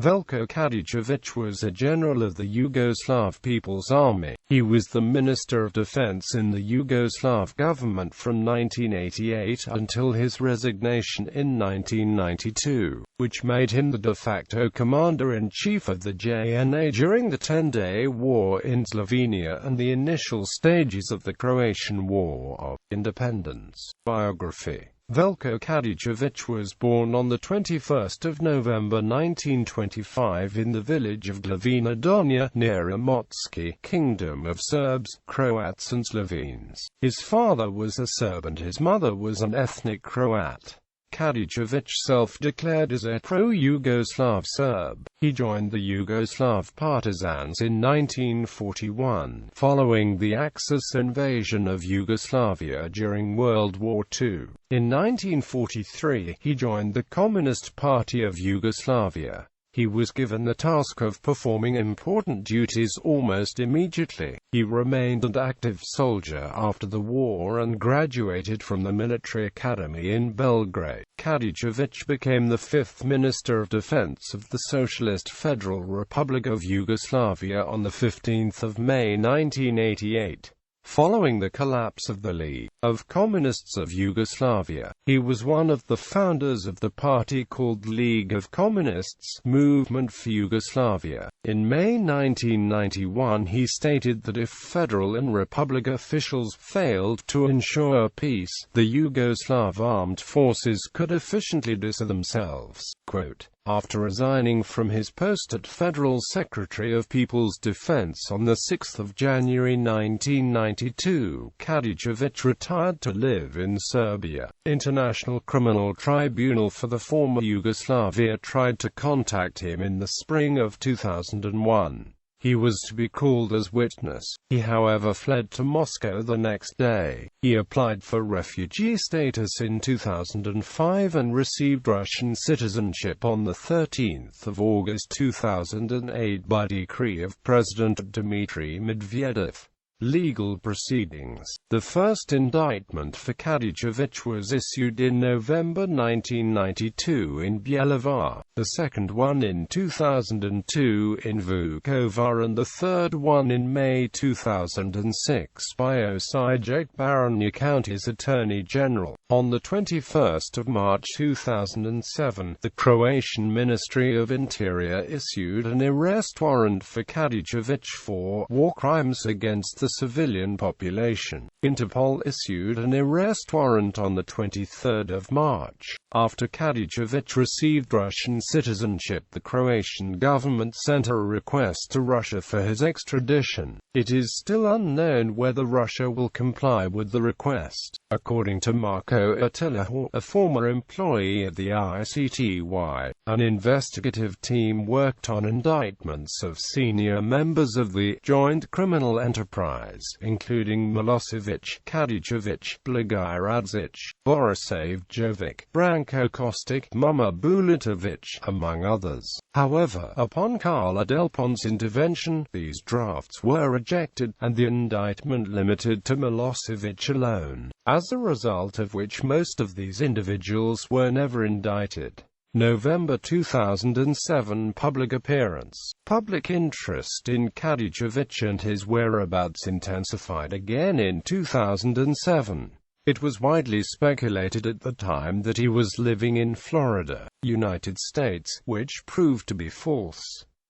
Veljko Kadijević was a general of the Yugoslav People's Army. He was the Minister of Defense in the Yugoslav government from 1988 until his resignation in 1992, which made him the de facto commander-in-chief of the JNA during the 10-day war in Slovenia and the initial stages of the Croatian War of Independence. Biography. Veljko Kadijević was born on 21 November 1925 in the village of Glavina Donja, near Imotski, Kingdom of Serbs, Croats and Slovenes. His father was a Serb and his mother was an ethnic Croat. Kadijević self-declared as a pro-Yugoslav Serb. He joined the Yugoslav partisans in 1941, following the Axis invasion of Yugoslavia during World War II. In 1943, he joined the Communist Party of Yugoslavia. He was given the task of performing important duties almost immediately. He remained an active soldier after the war and graduated from the military academy in Belgrade. Kadijević became the fifth Minister of Defense of the Socialist Federal Republic of Yugoslavia on 15 May 1988. Following the collapse of the League of Communists of Yugoslavia, he was one of the founders of the party called League of Communists Movement for Yugoslavia. In May 1991 he stated that if federal and republic officials failed to ensure peace, the Yugoslav armed forces could efficiently disarm themselves. Quote, after resigning from his post at Federal Secretary of People's Defense on 6 January 1992, Kadijević retired to live in Serbia. International Criminal Tribunal for the former Yugoslavia tried to contact him in the spring of 2001. He was to be called as witness. He however fled to Moscow the next day. He applied for refugee status in 2005 and received Russian citizenship on 13 August 2008 by decree of President Dmitry Medvedev. Legal proceedings. The first indictment for Kadijević was issued in November 1992 in Bjelovar, the second one in 2002 in Vukovar and the third one in May 2006 by Osijek Baranja County's Attorney General. On 21 March 2007, the Croatian Ministry of Interior issued an arrest warrant for Kadijević for war crimes against the civilian population. Interpol issued an arrest warrant on 23 March. After Kadijević received Russian citizenship, the Croatian government sent a request to Russia for his extradition. It is still unknown whether Russia will comply with the request. According to Marko Atila, a former employee at the ICTY, an investigative team worked on indictments of senior members of the Joint Criminal Enterprise, including Milosevic, Kadijević, Blagoj Radzic, Borisav Jovic, Branko Kostic, Muma Bulatovic, among others. However, upon Carla Delpon's intervention, these drafts were rejected, and the indictment limited to Milosevic alone, as a result of which most of these individuals were never indicted. November 2007 public appearance. Public interest in Kadijević and his whereabouts intensified again in 2007. It was widely speculated at the time that he was living in Florida, United States, which proved to be false.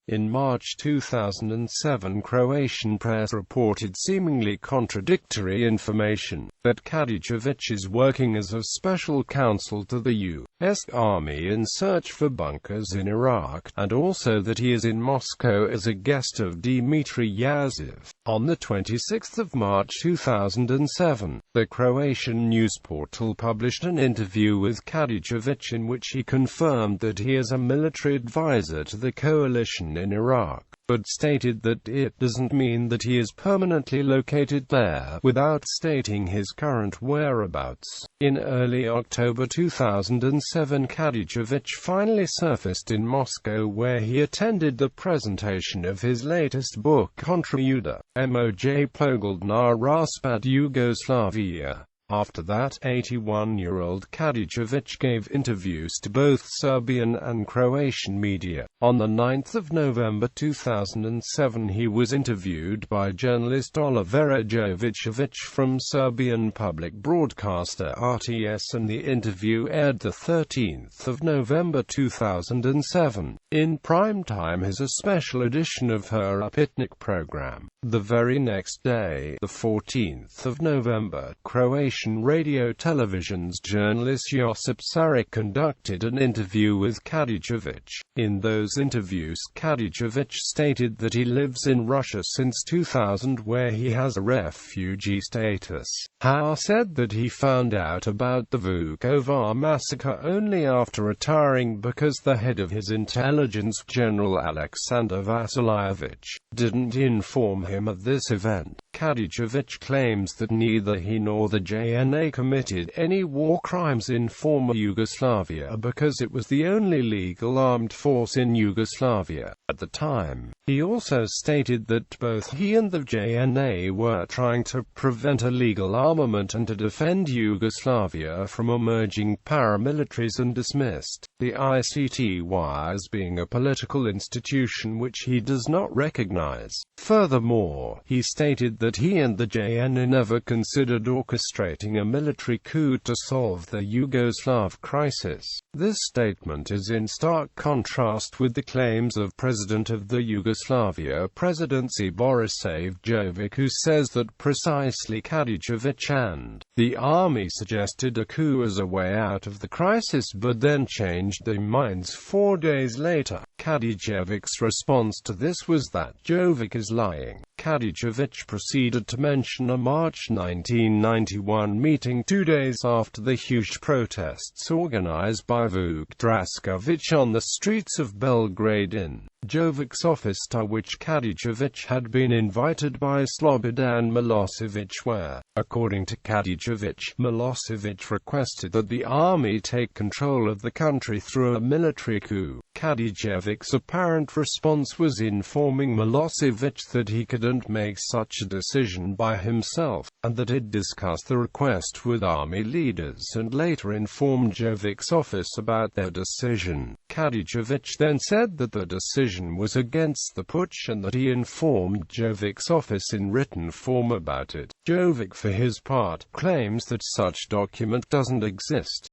In March 2007, Croatian press reported seemingly contradictory information, that Kadijević is working as a special counsel to the U.S. Army in search for bunkers in Iraq, and also that he is in Moscow as a guest of Dmitry Yazev. On 26 March 2007, the Croatian news portal published an interview with Kadijević in which he confirmed that he is a military advisor to the coalition in Iraq, but stated that it doesn't mean that he is permanently located there, without stating his current whereabouts. In early October 2007, Kadijević finally surfaced in Moscow, where he attended the presentation of his latest book Kontra Juda, Moj Pogled na Raspad Yugoslavia. After that, 81-year-old Kadijević gave interviews to both Serbian and Croatian media. On 9 November 2007 he was interviewed by journalist Olivera Jovićević from Serbian public broadcaster RTS, and the interview aired 13 November 2007. In prime time as a special edition of her Upitnik program. The very next day, 14 November, Croatian radio television's journalist Josip Saric conducted an interview with Kadijević. In those interviews, Kadijević stated that he lives in Russia since 2000, where he has a refugee status. Hauer said that he found out about the Vukovar massacre only after retiring because the head of his intelligence, General Aleksandar Vasiljević, didn't inform him of this event. Kadijević claims that neither he nor the JNA committed any war crimes in former Yugoslavia because it was the only legal armed force in Yugoslavia at the time. He also stated that both he and the JNA were trying to prevent illegal armament and to defend Yugoslavia from emerging paramilitaries, and dismissed the ICTY as being a political institution which he does not recognize. Furthermore, he stated that he and the JNA never considered orchestrating a military coup to solve the Yugoslav crisis. This statement is in stark contrast with the claims of President of the Yugoslavia presidency Boris Savjovic, who says that precisely Kadijević and the army suggested a coup as a way out of the crisis but then changed their minds 4 days later. Kadijevic's response to this was that Jovic is lying. Kadijević proceeded to mention a March 1991 meeting 2 days after the huge protests organized by Vuk Drašković on the streets of Belgrade in Jovic's office, to which Kadijević had been invited by Slobodan Milosevic, where, according to Kadijević, Milosevic requested that the army take control of the country through a military coup. Kadijevic's apparent response was informing Milosevic that he couldn't make such a decision by himself, and that he'd discussed the request with army leaders and later informed Jovic's office about their decision. Kadijević then said that the decision was against the putsch and that he informed Jovic's office in written form about it. Jovic, for his part, claims that such document doesn't exist.